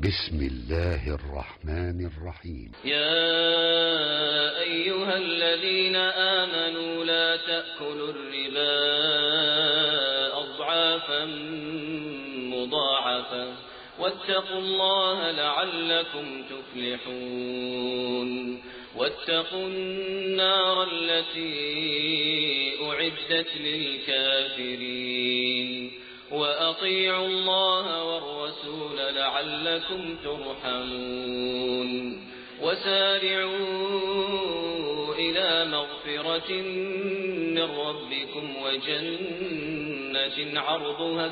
بسم الله الرحمن الرحيم. يا أيها الذين آمنوا لا تأكلوا الربا أضعافا مضاعفة واتقوا الله لعلكم تفلحون. واتقوا النار التي أعدت للكافرين وأطيعوا الله والرسول لعلكم ترحمون. وسارعوا إلى مغفرة من ربكم وجنة عرضها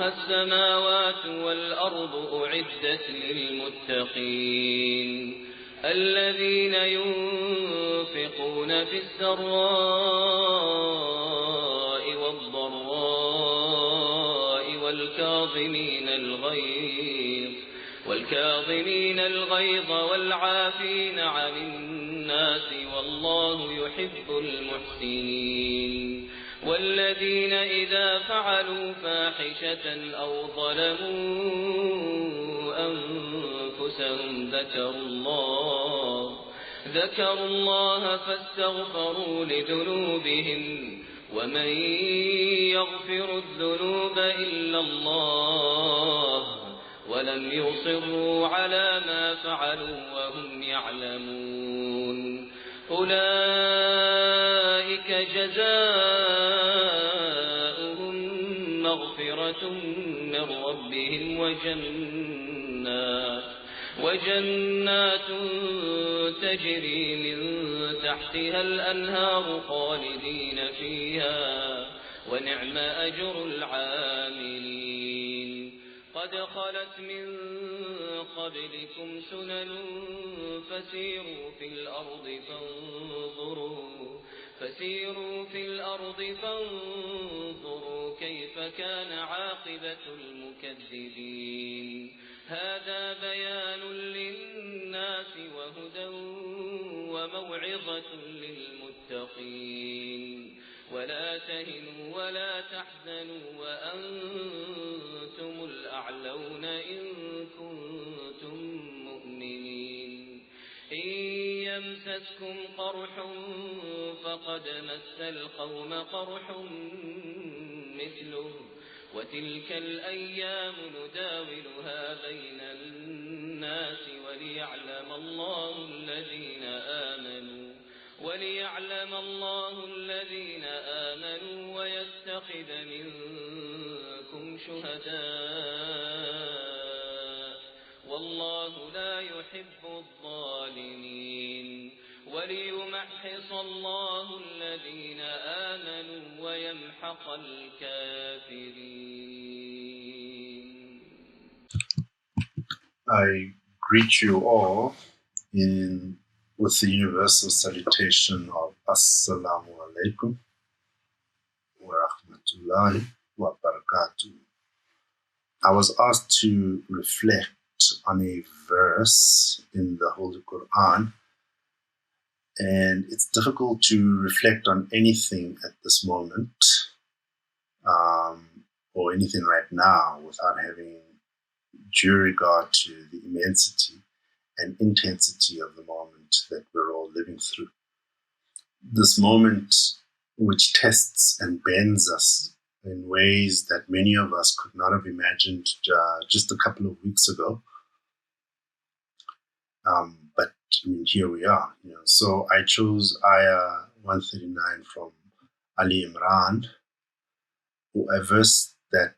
السماوات والأرض أعدت للمتقين الذين ينفقون في السراء والضراء والكاظمين الغيظ والعافين عن الناس والله يحب المحسنين. والذين إذا فعلوا فاحشة أو ظلموا أنفسهم ذكروا الله فاستغفروا لذنوبهم ومن يغفر الذنوب إلا الله ولم يصروا على ما فعلوا وهم يعلمون. أولئك جزاؤهم مغفرة من ربهم وجنات تجري من تحتها الأنهار خالدين فيها ونعم أجر العاملين. قد خلت من قبلكم سنن فسيروا في الأرض فانظروا كيف كان عاقبة المكذبين. هذا بيان للناس وهدى وموعظة للمتقين. ولا تهنوا ولا تحزنوا وأنتم الأعلون إن كنتم مؤمنين. إن يمسسكم قرح فقد مس القوم قرح مثله وتلك الأيام نداولها بين الناس وليعلم الله الذين آمنوا ويتخذ منكم شهداء والله لا يحب الظالمين. وليمحص الله الذين آمنوا ويمحق الكافرين. I greet you all with the universal salutation of Assalamu alaikum wa rahmatullahi wa barakatuh. I was asked to reflect on a verse in the Holy Quran, and it's difficult to reflect on anything at this moment or anything right now without having due regard to the immensity and intensity of the moment that we're all living through. This moment which tests and bends us in ways that many of us could not have imagined just a couple of weeks ago. But I mean, here we are. So I chose Ayah 139 from Al-Imran, a verse that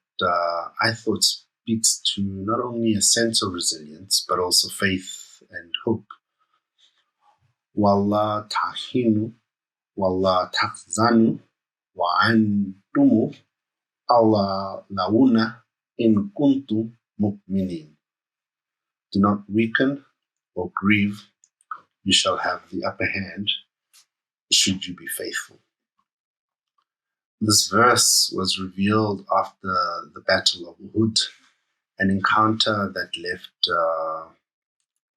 I thought speaks to not only a sense of resilience, but also faith and hope. Wallah tahinu, wallah tahzanu, wa antumu Allah launa in kuntu mu'minin. Do not weaken or grieve, you shall have the upper hand, should you be faithful. This verse was revealed after the Battle of Uhud, an encounter that left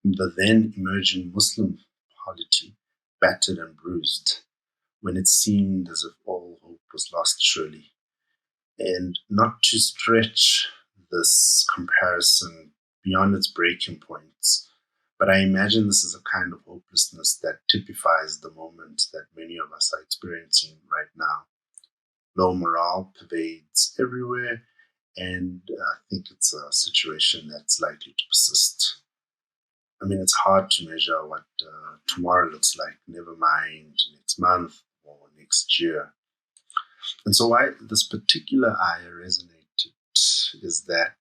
the then emerging Muslim polity battered and bruised, when it seemed as if all hope was lost surely. And not to stretch this comparison beyond its breaking points, but I imagine this is a kind of hopelessness that typifies the moment that many of us are experiencing right now. Low morale pervades everywhere, and I think it's a situation that's likely to persist. I mean, it's hard to measure what tomorrow looks like, never mind next month or next year. And so why this particular ayah resonated is that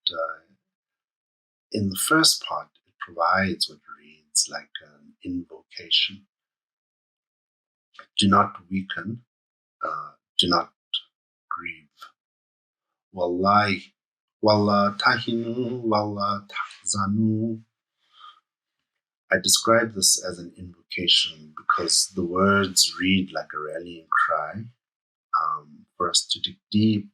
in the first part, it provides what reads like an invocation. Do not weaken, do not grieve. Wallahi, Wallah tahinu, Wallah tahzanu. I describe this as an invocation because the words read like a rallying cry for us to dig deep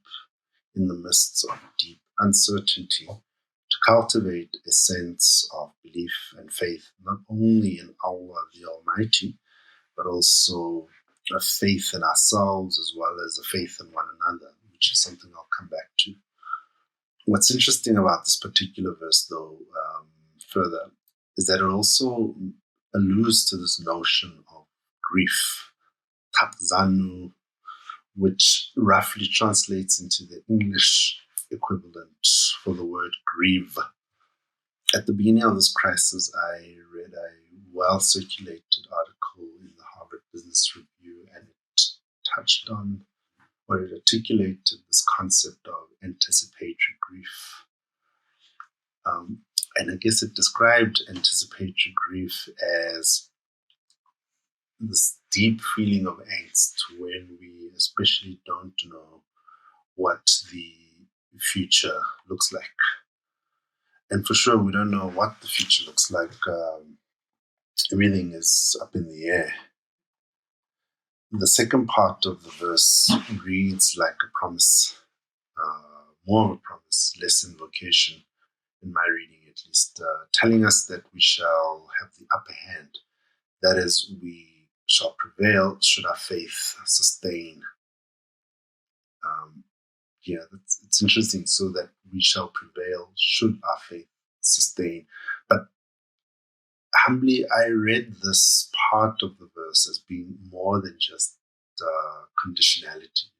in the midst of deep uncertainty, to cultivate a sense of belief and faith, not only in Allah the Almighty, but also a faith in ourselves as well as a faith in one another, which is something I'll come back to. What's interesting about this particular verse, though, further, is that it also alludes to this notion of grief, tahzanu, which roughly translates into the English equivalent for the word grieve. At the beginning of this crisis, I read a well-circulated article in the Harvard Business Review, and it touched on, or it articulated this concept of anticipatory grief. And I guess it described anticipatory grief as this deep feeling of angst when we especially don't know what the future looks like. And for sure, we don't know what the future looks like. Everything is up in the air. The second part of the verse reads like a promise, more of a promise, less invocation, in my reading at least, telling us that we shall have the upper hand. That is, we shall prevail should our faith sustain. It's interesting. So that we shall prevail should our faith sustain. But humbly, I read this part of the verse as being more than just conditionality,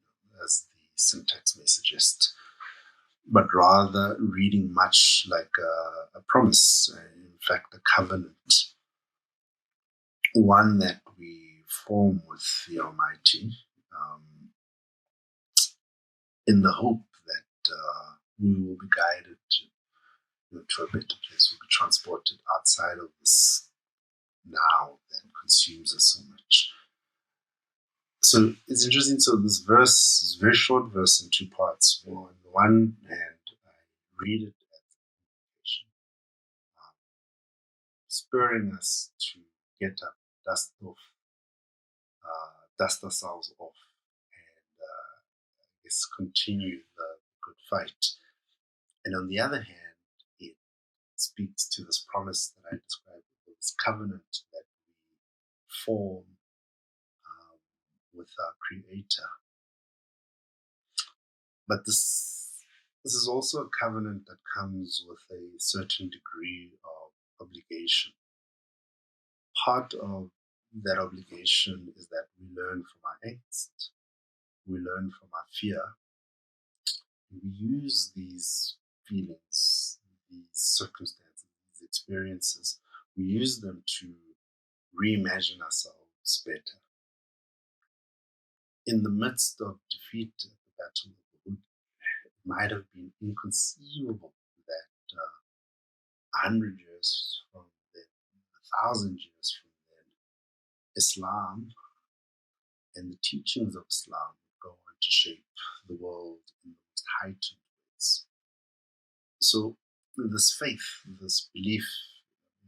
as the syntax may suggest, but rather reading much like a promise, in fact, a covenant, one that we form with the Almighty, in the hope that we will be guided to a better place, we'll be transported outside of this now that consumes us so much. So it's interesting. So this verse is a very short verse in two parts. Well, on the one hand, I read it as an invitation, spurring us to get up, dust ourselves off, and I guess continue the good fight. And on the other hand, it speaks to this promise that I described, this covenant that we form with our Creator. But this is also a covenant that comes with a certain degree of obligation. Part of that obligation is that we learn from our angst, we learn from our fear, and we use these feelings, these circumstances, these experiences, we use them to reimagine ourselves better. In the midst of defeat at the Battle of the Hood, it might have been inconceivable that 100 years from then, 1,000 years from then, Islam and the teachings of Islam go on to shape the world in the most heightened ways. So this faith, this belief,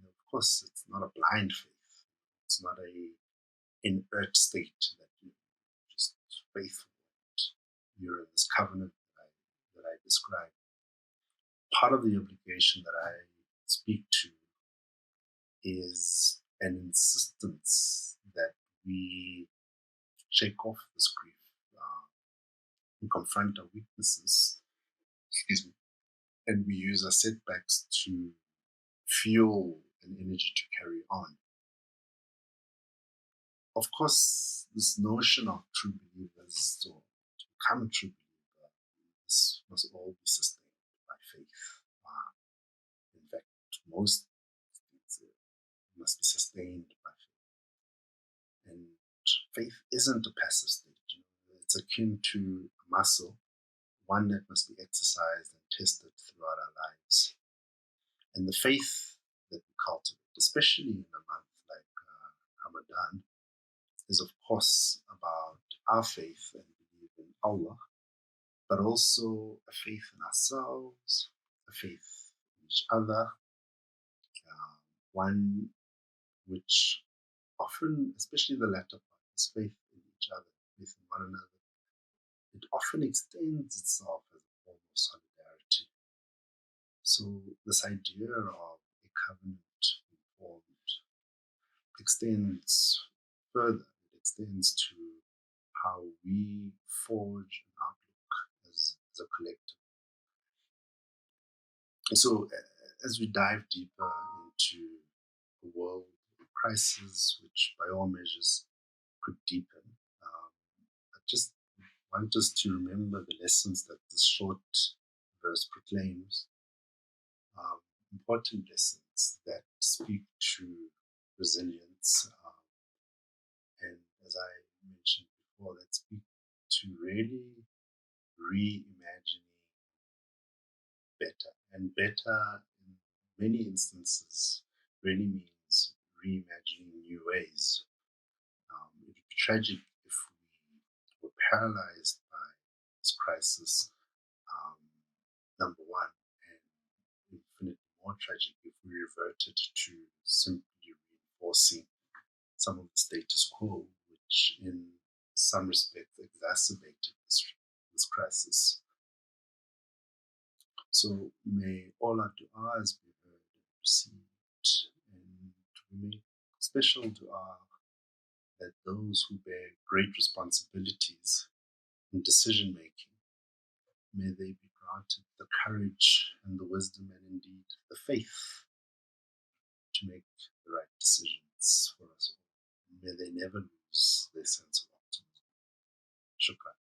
of course, it's not a blind faith. It's not a inert state that you're just faithful. You're in this covenant that I described. Part of the obligation that I speak to is an insistence that we shake off this grief. We confront our weaknesses, excuse me, and we use our setbacks to fuel and energy to carry on. Of course, this notion of true believers, or to become a true believer, this must all be sustained by faith. In fact, most things must be sustained by faith. And faith isn't a passive state. It's akin to a muscle, one that must be exercised and tested throughout our lives. And the faith that we cultivate, especially in a month like Ramadan, is of course about our faith and belief in Allah, but also a faith in ourselves, a faith in each other, one which often, especially the latter part, is faith in each other, faith in one another. It often extends itself as a form of solidarity. So this idea of a covenant formed extends further. It extends to how we forge an outlook as a collective. And so as we dive deeper into a world crisis, which by all measures could deepen, I just want us to remember the lessons that this short verse proclaims, important lessons that speak to resilience, and as I mentioned before, that speak to really reimagining better. And better in many instances really means reimagining new ways. It would be tragic if we were paralyzed by this crisis, number one, and infinitely more tragic if we reverted to simply reinforcing some of the status quo, which in some respects exacerbated this crisis. So may all our du'as be heard and received, and we make special du'a that those who bear great responsibilities in decision making, may they be granted the courage and the wisdom and indeed the faith to make the right decisions for us all. May they never lose their sense of optimism. Shukran.